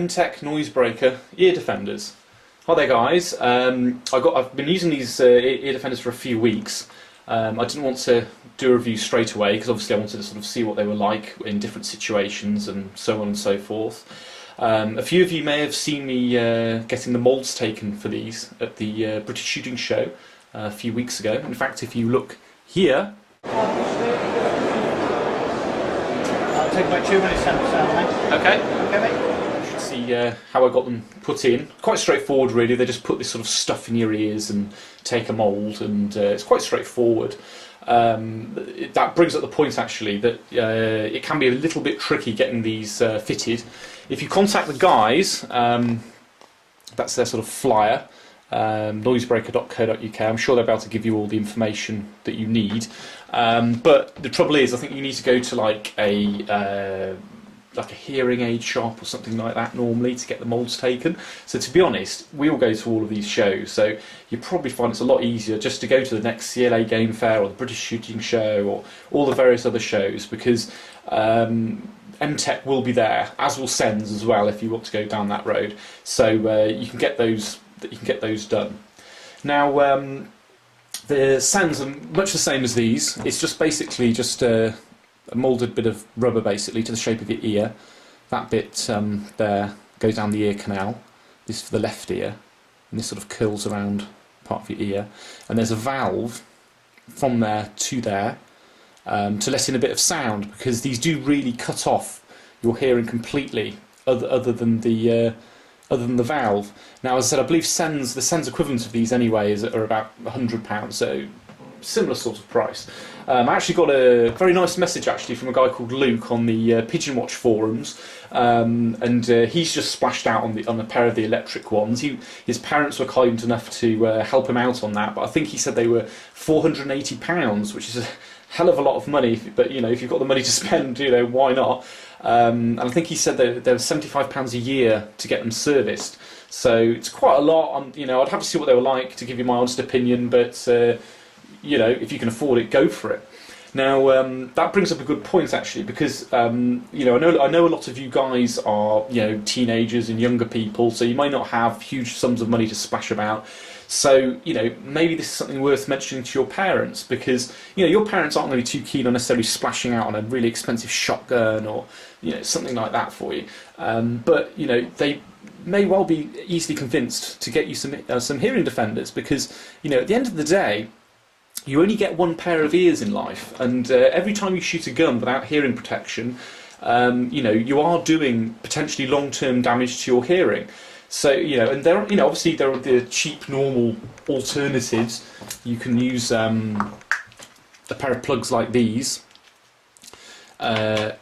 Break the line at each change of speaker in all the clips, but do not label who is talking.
EMTEC Noisebreaker ear defenders. Hi there guys, I've been using these ear defenders for a few weeks. I didn't want to do a review straight away because obviously I wanted to sort of see what they were like in different situations and so on and so forth. A few of you may have seen me getting the moulds taken for these at the British Shooting Show a few weeks ago. In fact, if you look here...
I'll take about 2 minutes then, mate.
Okay.
Okay, mate.
You should see how I got them put in. Quite straightforward really, they just put this sort of stuff in your ears and take a mould, and it's quite straightforward. That brings up the point actually that it can be a little bit tricky getting these fitted. If you contact the guys, that's their sort of flyer, noisebreaker.co.uk. I'm sure they'll be able to give you all the information that you need. But the trouble is, I think you need to go to like a hearing aid shop or something like that normally to get the moulds taken. So to be honest, we all go to all of these shows, so you probably find it's a lot easier just to go to the next CLA Game Fair or the British Shooting Show or all the various other shows, because EMTEC will be there, as will SENS as well if you want to go down that road. So you can get those done. Now the SENS are much the same as these. It's just basically just a moulded bit of rubber basically to the shape of your ear. That bit there goes down the ear canal. This is for the left ear, and this sort of curls around part of your ear. And there's a valve from there to there to let in a bit of sound, because these do really cut off your hearing completely, other than the valve. Now, as I said, I believe the SENS equivalent of these anyway are about £100, so similar sort of price. I actually got a very nice message actually from a guy called Luke on the Pigeon Watch forums, and he's just splashed out on a pair of the electric ones. His parents were kind enough to help him out on that, but I think he said they were £480, which is a hell of a lot of money. But you know, if you've got the money to spend, you know, why not? And I think he said that they were £75 a year to get them serviced. So it's quite a lot. You know, I'd have to see what they were like to give you my honest opinion, but you know, if you can afford it, go for it. Now that brings up a good point actually, because you know, I know a lot of you guys are, you know, teenagers and younger people, so you might not have huge sums of money to splash about. So, you know, maybe this is something worth mentioning to your parents, because, you know, your parents aren't going to be too keen on necessarily splashing out on a really expensive shotgun or, you know, something like that for you. But, you know, they may well be easily convinced to get you some hearing defenders, because, you know, at the end of the day, you only get one pair of ears in life, and every time you shoot a gun without hearing protection, you know, you are doing potentially long-term damage to your hearing. So, you know, and there, you know, obviously there are the cheap, normal alternatives. You can use a pair of plugs like these. You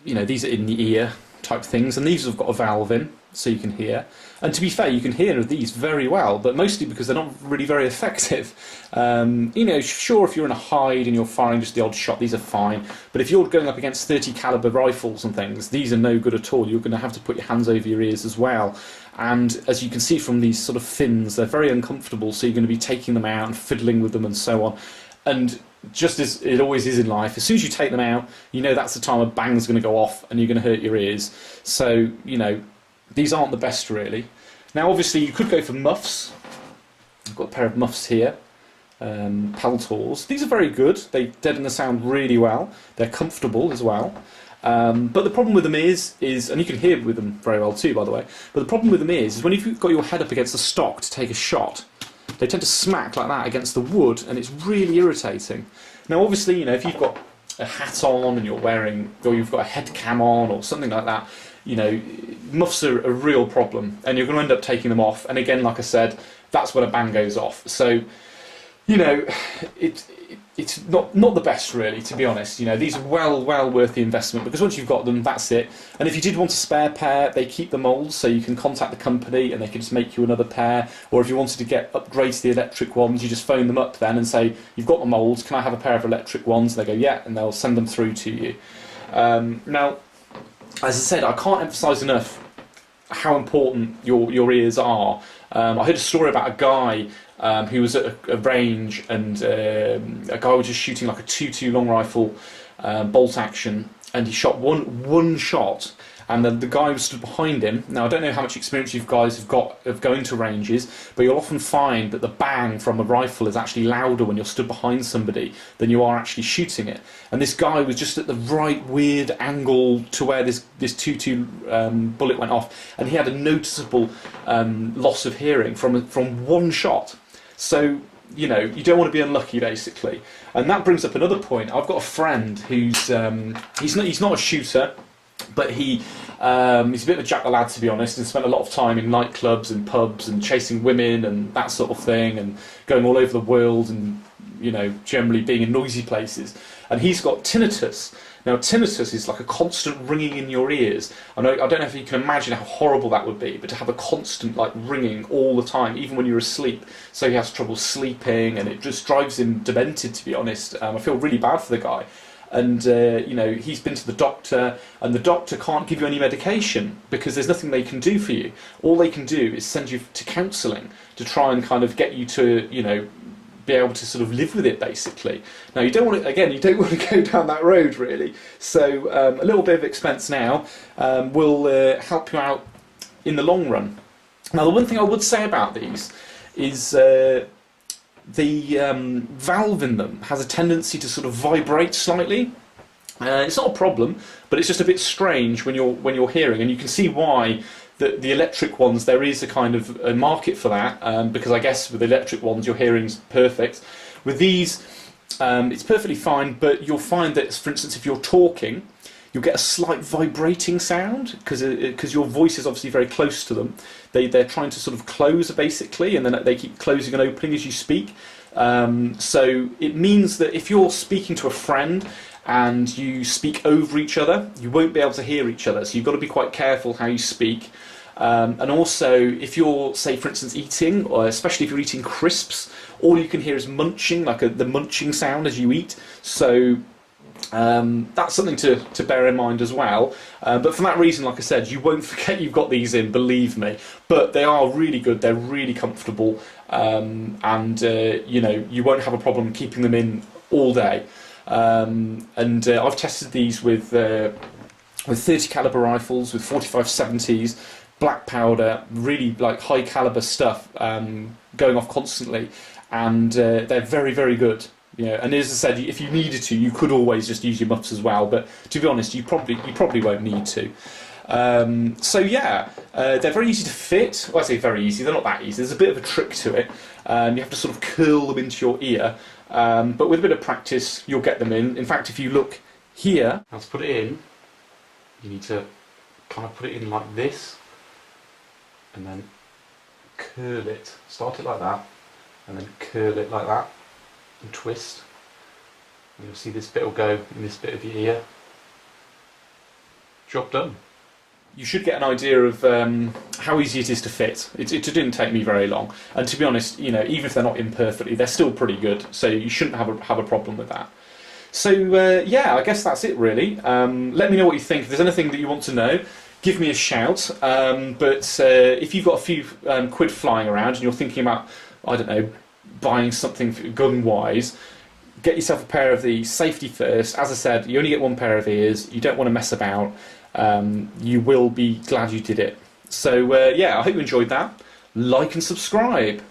know, these are in the ear type things, and these have got a valve in, so you can hear. And to be fair, you can hear these very well, but mostly because they're not really very effective. You know, sure, if you're in a hide and you're firing just the odd shot, these are fine. But if you're going up against 30 caliber rifles and things, these are no good at all. You're going to have to put your hands over your ears as well. And as you can see from these sort of fins, they're very uncomfortable, so you're going to be taking them out and fiddling with them and so on. And just as it always is in life, as soon as you take them out, you know that's the time a bang's going to go off and you're going to hurt your ears. So, you know, these aren't the best really. Now obviously you could go for muffs. I've got a pair of muffs here, Peltors. These are very good, they deaden the sound really well, they're comfortable as well. But the problem with them is, and you can hear with them very well too by the way, but the problem with them is when you've got your head up against the stock to take a shot, they tend to smack like that against the wood, and it's really irritating. Now obviously, you know, if you've got a hat on and you're wearing, or you've got a head cam on or something like that, you know, muffs are a real problem, and you're going to end up taking them off. And again, like I said, that's when a bang goes off. So, you know, it's not the best really, to be honest. You know, these are well worth the investment, because once you've got them, that's it. And if you did want a spare pair, they keep the moulds, so you can contact the company and they can just make you another pair. Or if you wanted to upgrade to the electric ones, you just phone them up then and say, you've got the moulds, can I have a pair of electric ones? And they go, yeah, and they'll send them through to you. Now, as I said, I can't emphasise enough how important your ears are. I heard a story about a guy who was at a range, and a guy was just shooting like a 2.2 long rifle bolt action, and he shot one shot, and the guy was stood behind him. Now, I don't know how much experience you guys have got of going to ranges, but you'll often find that the bang from a rifle is actually louder when you're stood behind somebody than you are actually shooting it. And this guy was just at the right weird angle to where this .22 bullet went off, and he had a noticeable loss of hearing from one shot. So, you know, you don't want to be unlucky, basically. And that brings up another point. I've got a friend who's he's not a shooter, but he's a bit of a jack the lad, to be honest, and spent a lot of time in nightclubs and pubs and chasing women and that sort of thing, and going all over the world, and, you know, generally being in noisy places. And he's got tinnitus. Now, tinnitus is like a constant ringing in your ears. I don't know if you can imagine how horrible that would be, but to have a constant like ringing all the time, even when you're asleep. So he has trouble sleeping, and it just drives him demented, to be honest. I feel really bad for the guy. And, you know, he's been to the doctor, and the doctor can't give you any medication because there's nothing they can do for you. All they can do is send you to counselling to try and kind of get you to, you know, be able to sort of live with it, basically. Now, you don't want to go down that road, really. So a little bit of expense now will help you out in the long run. Now, the one thing I would say about these is the valve in them has a tendency to sort of vibrate slightly. It's not a problem, but it's just a bit strange when you're hearing, and you can see why. The electric ones, there is a kind of a market for that, because I guess with the electric ones your hearing's perfect. With these, it's perfectly fine, but you'll find that, for instance, if you're talking, you'll get a slight vibrating sound, because your voice is obviously very close to them. They're trying to sort of close, basically, and then they keep closing and opening as you speak. So it means that if you're speaking to a friend and you speak over each other, you won't be able to hear each other, so you've got to be quite careful how you speak. And also, if you're, say, for instance, eating, or especially if you're eating crisps, all you can hear is munching, like the munching sound as you eat. So that's something to bear in mind as well. But for that reason, like I said, you won't forget you've got these in, believe me. But they are really good, they're really comfortable, and you know, you won't have a problem keeping them in all day. I've tested these with 30 caliber rifles, with 45-70s, black powder, really like high caliber stuff, going off constantly, and they're very, very good. You know, and as I said, if you needed to, you could always just use your muffs as well. But to be honest, you probably won't need to. So yeah, they're very easy to fit. Well, I say very easy, they're not that easy. There's a bit of a trick to it. You have to sort of curl them into your ear. But with a bit of practice, you'll get them in. In fact, if you look here, now to put it in, you need to kind of put it in like this, and then curl it. Start it like that, and then curl it like that, and twist. And you'll see this bit will go in this bit of your ear. Job done. You should get an idea of how easy it is to fit. It didn't take me very long, and to be honest, you know, even if they're not in perfectly, they're still pretty good. So you shouldn't have a problem with that. So yeah, I guess that's it really. Let me know what you think. If there's anything that you want to know, give me a shout. But if you've got a few quid flying around and you're thinking about, I don't know, buying something gun-wise, get yourself a pair of these. Safety first. As I said, you only get one pair of ears. You don't want to mess about. You will be glad you did it. So yeah, I hope you enjoyed that. Like and subscribe.